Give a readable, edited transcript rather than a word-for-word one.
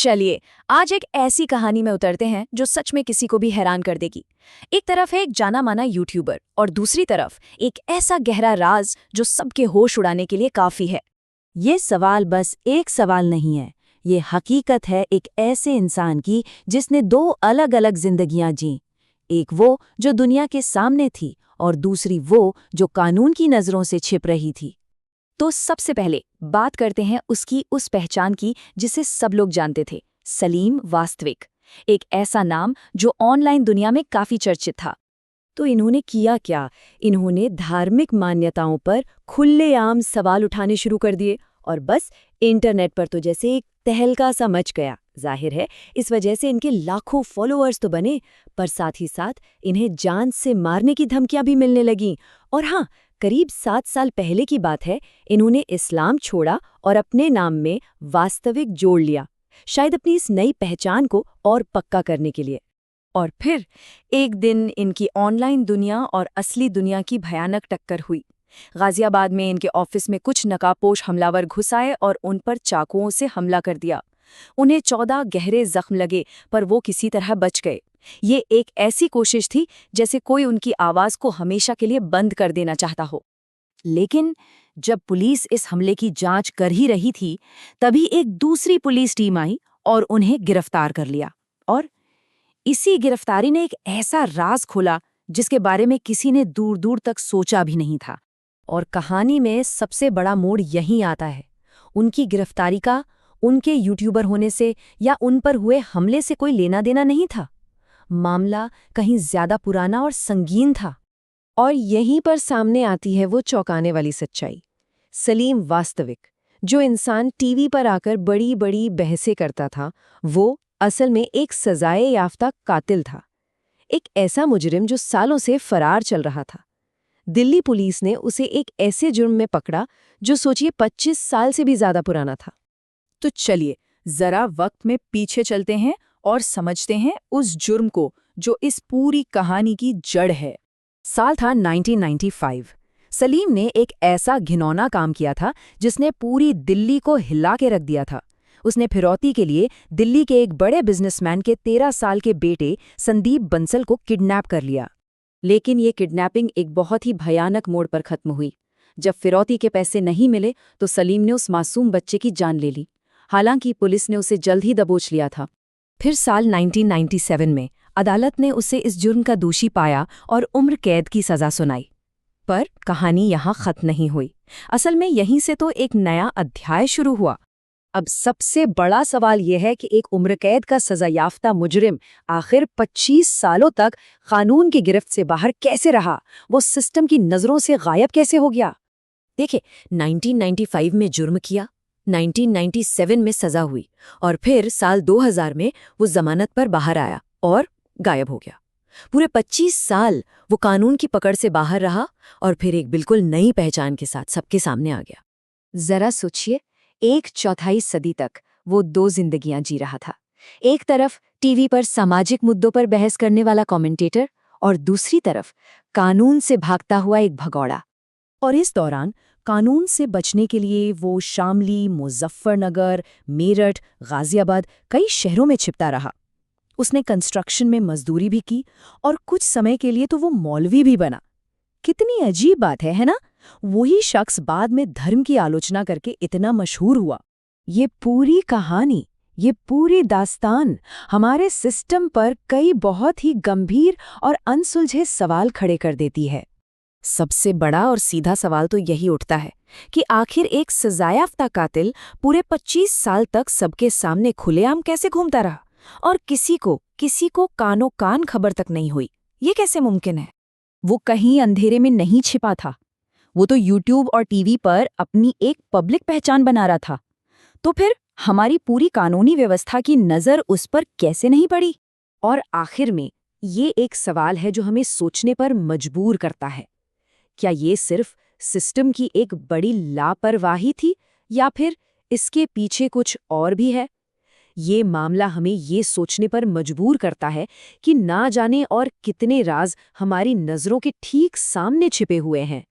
चलिए आज एक ऐसी कहानी में उतरते हैं जो सच में किसी को भी हैरान कर देगी। एक तरफ है एक जाना माना यूट्यूबर और दूसरी तरफ एक ऐसा गहरा राज जो सबके होश उड़ाने के लिए काफी है। ये सवाल बस एक सवाल नहीं है, ये हकीकत है एक ऐसे इंसान की जिसने दो अलग अलग जिंदगियां जी। एक वो जो दुनिया के सामने थी और दूसरी वो जो कानून की नजरों से छिप रही थी। तो सबसे पहले बात करते हैं उसकी उस पहचान की जिसे सब लोग जानते थे, सलीम वास्तविक। एक ऐसा नाम जो ऑनलाइन दुनिया में काफी चर्चित था। तो इन्होंने किया क्या? इन्होंने धार्मिक मान्यताओं पर खुलेआम सवाल उठाने शुरू कर दिए और बस इंटरनेट पर तो जैसे एक तहलका सा मच गया। जाहिर है इस वजह से इनके लाखों फॉलोअर्स तो बने, पर साथ ही साथ इन्हें जान से मारने की धमकियां भी मिलने लगीं। और हाँ, करीब 7 साल पहले की बात है, इन्होंने इस्लाम छोड़ा और अपने नाम में वास्तविक जोड़ लिया, शायद अपनी इस नई पहचान को और पक्का करने के लिए। और फिर एक दिन इनकी ऑनलाइन दुनिया और असली दुनिया की भयानक टक्कर हुई। गाजियाबाद में इनके ऑफिस में कुछ नकाबपोश हमलावर घुस आए और उन पर चाकुओं से हमला कर दिया। उन्हें 14 गहरे जख्म लगे, पर वो किसी तरह बच गए। ये एक ऐसी कोशिश थी जैसे कोई उनकी आवाज को हमेशा के लिए बंद कर देना चाहता हो। लेकिन जब पुलिस इस हमले की जांच कर ही रही थी, तभी एक दूसरी पुलिस टीम आई और उन्हें गिरफ्तार कर लिया। और इसी गिरफ्तारी ने एक ऐसा राज खोला जिसके बारे में किसी ने दूर दूर तक सोचा भी नहीं था। और कहानी में सबसे बड़ा मोड़ यहीं आता है। उनकी गिरफ्तारी का उनके यूट्यूबर होने से या उन पर हुए हमले से कोई लेना देना नहीं था। मामला कहीं ज्यादा पुराना और संगीन था। और यहीं पर सामने आती है वो चौंकाने वाली सच्चाई। सलीम वास्तविक, जो इंसान टीवी पर आकर बड़ी बड़ी बहसें करता था, वो असल में एक सजाए याफ्ता कातिल था। एक ऐसा मुजरिम जो सालों से फरार चल रहा था। दिल्ली पुलिस ने उसे एक ऐसे जुर्म में पकड़ा जो सोचिए 25 साल से भी ज्यादा पुराना था। तो चलिए जरा वक्त में पीछे चलते हैं और समझते हैं उस जुर्म को जो इस पूरी कहानी की जड़ है। साल था 1995। सलीम ने एक ऐसा घिनौना काम किया था जिसने पूरी दिल्ली को हिला के रख दिया था। उसने फिरौती के लिए दिल्ली के एक बड़े बिजनेसमैन के 13 साल के बेटे संदीप बंसल को किडनैप कर लिया। लेकिन ये किडनैपिंग एक बहुत ही भयानक मोड़ पर खत्म हुई। जब फिरौती के पैसे नहीं मिले तो सलीम ने उस मासूम बच्चे की जान ले ली। हालांकि पुलिस ने उसे जल्द ही दबोच लिया था। फिर साल 1997 में अदालत ने उसे इस जुर्म का दोषी पाया और उम्र कैद की सजा सुनाई। पर कहानी यहाँ खत्म नहीं हुई। असल में यहीं से तो एक नया अध्याय शुरू हुआ। अब सबसे बड़ा सवाल यह है कि एक उम्र कैद का सजा याफ्ता मुजरिम आखिर 25 सालों तक कानून की गिरफ्त से बाहर कैसे रहा? वो सिस्टम की नजरों से गायब कैसे हो गया? देखिए, 1995 में जुर्म किया, 1997 में सजा हुई और फिर साल 2000 में वो जमानत पर बाहर आया और गायब हो गया। पूरे 25 साल वो कानून की पकड़ से बाहर रहा और फिर एक बिल्कुल नई पहचान के साथ सबके सामने आ गया। जरा सोचिए, एक चौथाई सदी तक वो दो जिंदगियां जी रहा था। एक तरफ टीवी पर सामाजिक मुद्दों पर बहस करने वाला कमेंटेटर और दूसरी तरफ कानून से भागता हुआ एक भगौड़ा। और इस दौरान कानून से बचने के लिए वो शामली, मुजफ्फरनगर, मेरठ, गाजियाबाद कई शहरों में छिपता रहा। उसने कंस्ट्रक्शन में मजदूरी भी की और कुछ समय के लिए तो वो मौलवी भी बना। कितनी अजीब बात है ना? वही शख्स बाद में धर्म की आलोचना करके इतना मशहूर हुआ। ये पूरी कहानी, ये पूरी दास्तान हमारे सिस्टम पर कई बहुत ही गंभीर और अनसुलझे सवाल खड़े कर देती है। सबसे बड़ा और सीधा सवाल तो यही उठता है कि आखिर एक सजायाफ्ता कातिल पूरे 25 साल तक सबके सामने खुलेआम कैसे घूमता रहा और किसी को कानो कान खबर तक नहीं हुई? ये कैसे मुमकिन है? वो कहीं अंधेरे में नहीं छिपा था। वो तो यूट्यूब और टीवी पर अपनी एक पब्लिक पहचान बना रहा था। तो फिर हमारी पूरी कानूनी व्यवस्था की नज़र उस पर कैसे नहीं पड़ी? और आखिर में ये एक सवाल है जो हमें सोचने पर मजबूर करता है। क्या ये सिर्फ सिस्टम की एक बड़ी लापरवाही थी या फिर इसके पीछे कुछ और भी है? ये मामला हमें ये सोचने पर मजबूर करता है कि ना जाने और कितने राज हमारी नज़रों के ठीक सामने छिपे हुए हैं।